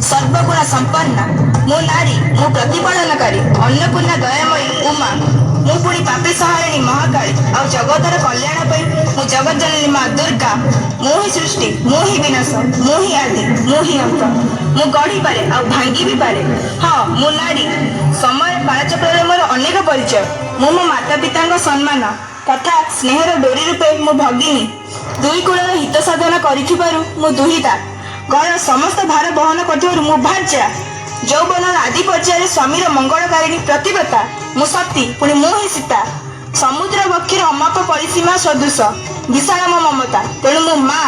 ସର୍ବଗୁଣ ସମ୍ପନ୍ନା ମୁଁ ନାରୀ, ମୁଁ ପ୍ରତିପାଳନକାରୀ ଅନ୍ନପୂର୍ଣ୍ଣା ଦୟାମୟୀ ଉମା, ମୁଁ ପୁଣି ପାପୀ ସହାରିଣୀ ମହାକାଳୀ, ଆଉ ଜଗତର କଲ୍ୟାଣ ପାଇଁ ମୁଁ ଜଗଜ୍ଜନନୀ ମା ଦୁର୍ଗା। ମୁଁ ହିଁ ସୃଷ୍ଟି, ମୁଁ ହିଁ ବିନାଶ, ମୁଁ ହିଁ ଆଦି, ମୁଁ ହିଁ ଅନ୍ତ। ମୁଁ ଗଢ଼ିପାରେ ଆଉ ଭାଙ୍ଗି ବି ପାରେ। ହଁ, ମୁଁ ନାରୀ। ସମୟ କାଳଚକ୍ରରେ ମୋର ଅନେକ ପରିଚୟ। ମୁଁ ମୋ ମାତା ପିତାଙ୍କ ସମ୍ମାନ ତଥା ସ୍ନେହର ଡୋରି ରୂପେ ମୁଁ ଭଗିନୀ। ଦୁଇ କୂଳର ହିତ ସାଧନ କରିଥିବାରୁ ମୁଁ ଦୁହିତା। ଘରର ସମସ୍ତ ଭାର ବହନ କରୁଥିବାରୁ ମୁଁ ଭାର୍ଯ୍ୟା। ଯୌବନର ଆଦି ପର୍ଯ୍ୟାୟରେ ସ୍ୱାମୀର ମଙ୍ଗଳକାରିଣୀ ପ୍ରତିବ୍ରତା। ମୁଁ ସତୀ, ପୁଣି ମୁଁ ହିଁ ସୀତା। ସମୁଦ୍ର ବକ୍ଷର ଅମାପ ପରିସୀମା ସଦୃଶ ବିଶାଳ ମୋ ମମତା। ତେଣୁ ମୁଁ ମା।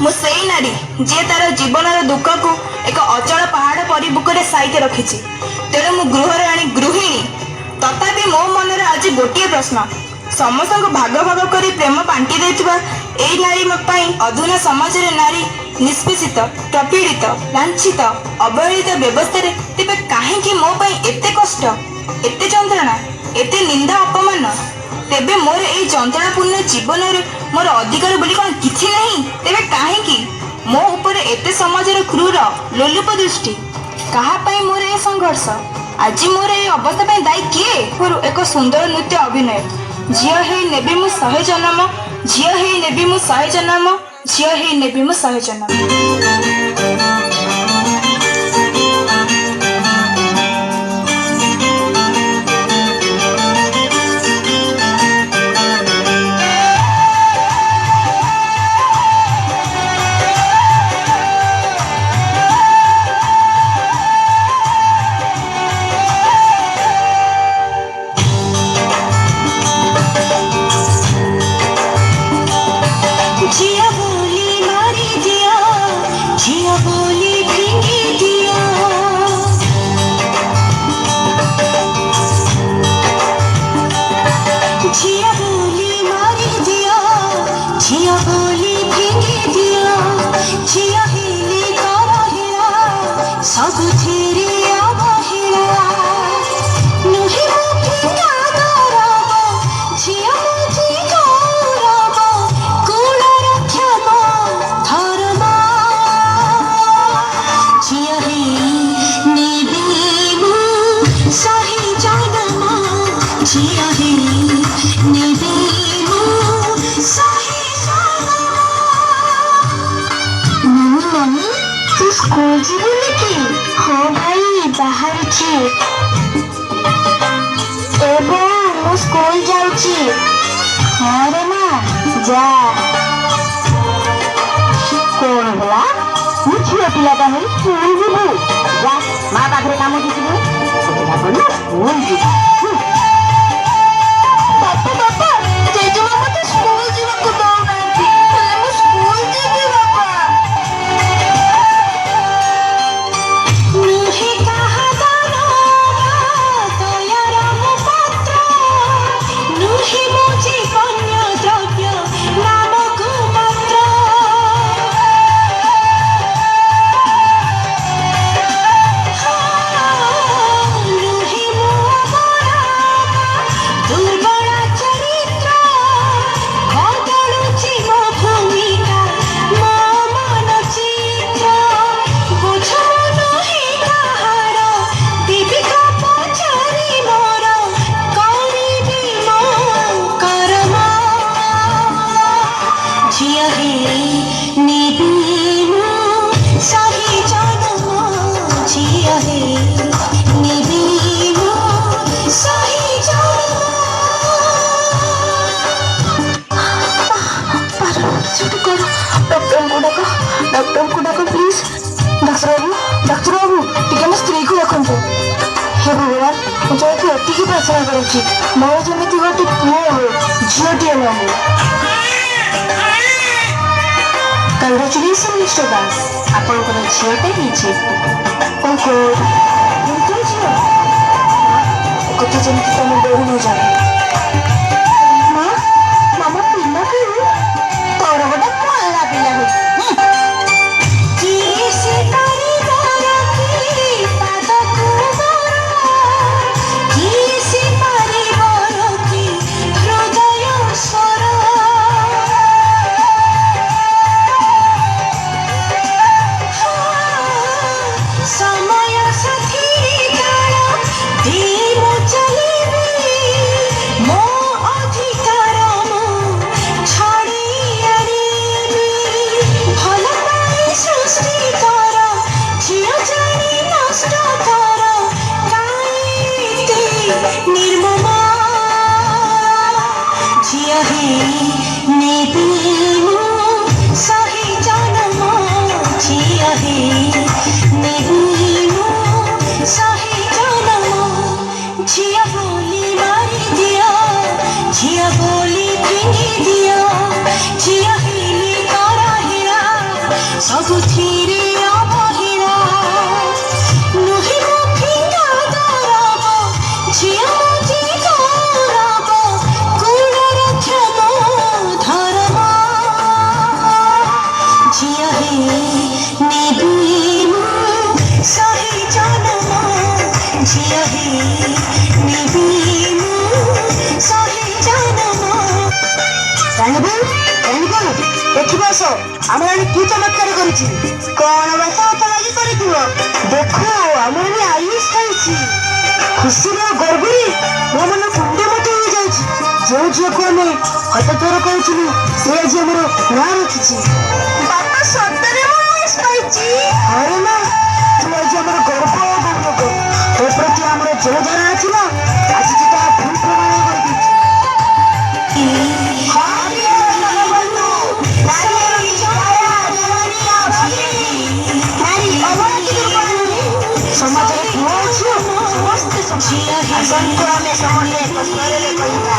ମୁଁ ସେଇ ନାରୀ ଯିଏ ତାର ଜୀବନର ଦୁଃଖକୁ ଏକ ଅଚଳ ପାହାଡ଼ ପରି ବୁକୁରେ ସାଇତି ରଖିଛି। ତେଣୁ ମୁଁ ଗୃହରାଣୀ, ଗୃହିଣୀ। ତଥାପି ମୋ ମନରେ ଆଜି ଗୋଟିଏ ପ୍ରଶ୍ନ। ସମସ୍ତଙ୍କୁ ଭାଗ ଭାଗ କରି ପ୍ରେମ ବାଣ୍ଟି ଦେଉଥିବା ଏଇ ନାରୀ ପାଇଁ ଅଧୁନା ସମାଜରେ ନାରୀ ନିଷ୍ପେଷିତ, ପ୍ରପୀଡ଼ିତ, ଲାଞ୍ଛିତ, ଅବହେଳିତ ବ୍ୟବସ୍ଥାରେ ତେବେ କାହିଁକି ମୋ ପାଇଁ ଏତେ କଷ୍ଟ, ଏତେ ଯନ୍ତ୍ରଣା, ଏତେ ନିନ୍ଦା ଅପମାନ? ତେବେ ମୋର ଏଇ ଯନ୍ତ୍ରଣାପୂର୍ଣ୍ଣ ଜୀବନରେ ମୋର ଅଧିକାର ବୋଲି କ'ଣ କିଛି ନାହିଁ? ତେବେ କାହିଁକି ମୋ ଉପରେ ଏତେ ସମାଜର କ୍ରୂର ଲୋଲୁପ ଦୃଷ୍ଟି? କାହା ପାଇଁ ମୋର ଏ ସଂଘର୍ଷ? ଆଜି ମୋର ଏ ଅବସ୍ଥା ପାଇଁ ଦାୟୀ କିଏ? ମୋର ଏକ ସୁନ୍ଦର ନୃତ୍ୟ ଅଭିନୟ। ଝିଅ ହେଇ ନେବି ମୁଁ 100 ଜନମ, ଝିଅ ହେଇ ନେବି ମୁଁ 100 ଜନମ, ଝିଅ ହେଇ ନେବି ମୁଁ 100 ଜନମ। ମୋର ଯେମିତି ଗୋଟେ ପୁଅ ହଉ, ଝିଅଟିଏ ନ ହଉ। କଂଗ୍ରାଚୁଲେସନ୍ ମିଷ୍ଟର ଦାସ, ଆପଣଙ୍କର ଝିଅଟେ ହେଇଛି। ଓହୋ, ଝିଅ କଥା ଯେମିତି ତମ ବୋହୂ ନ ଜାଣେ। ମା, ମାମା ପିଲା କି ତୋର ଗୋଟେ ମଲା ପିଲା ହୁଏ। আমার কি চমৎকার করেছি। କଣ ବାସା ହାତ ଲାଗି କରିଥିବ? ଦେଖ ଆମର ବି ଆୟୁଷ ଖାଇଛି। ଖୁସିରେ ଗର୍ବରେ ମୋ ମନ କୁଣ୍ଡମତ ହେଇଯାଉଛି। ଯେଉଁ ଝିଅକୁ ଆମେ ହତଥର କହୁଥିଲୁ ସେ ଆଜି ଆମର ନାଁ ରଖିଛି। ବାପା ସତରେ ମୁଁ ଆୟୁଷ ପାଇଛି। ଆରେ ମା, ତୁ ଆଜି ଆମର ଗର୍ବ ଓ ଗୌରବ। ତୋ ପ୍ରତି ଆମର ଯେଉଁ ଧାରଣା ଥିଲା ଆଜି ତୁ ତାହା ଭୁଲ ପ୍ରମାଣ କରିଦେଇଛୁ। ସମାଜରେ ପୁଅ ଝିଅ ସମସ୍ତେ ସମାନ। ଆସନ୍ତୁ ଆମେ ସମସ୍ତେ ଏକ ସ୍ୱରରେ କହିବା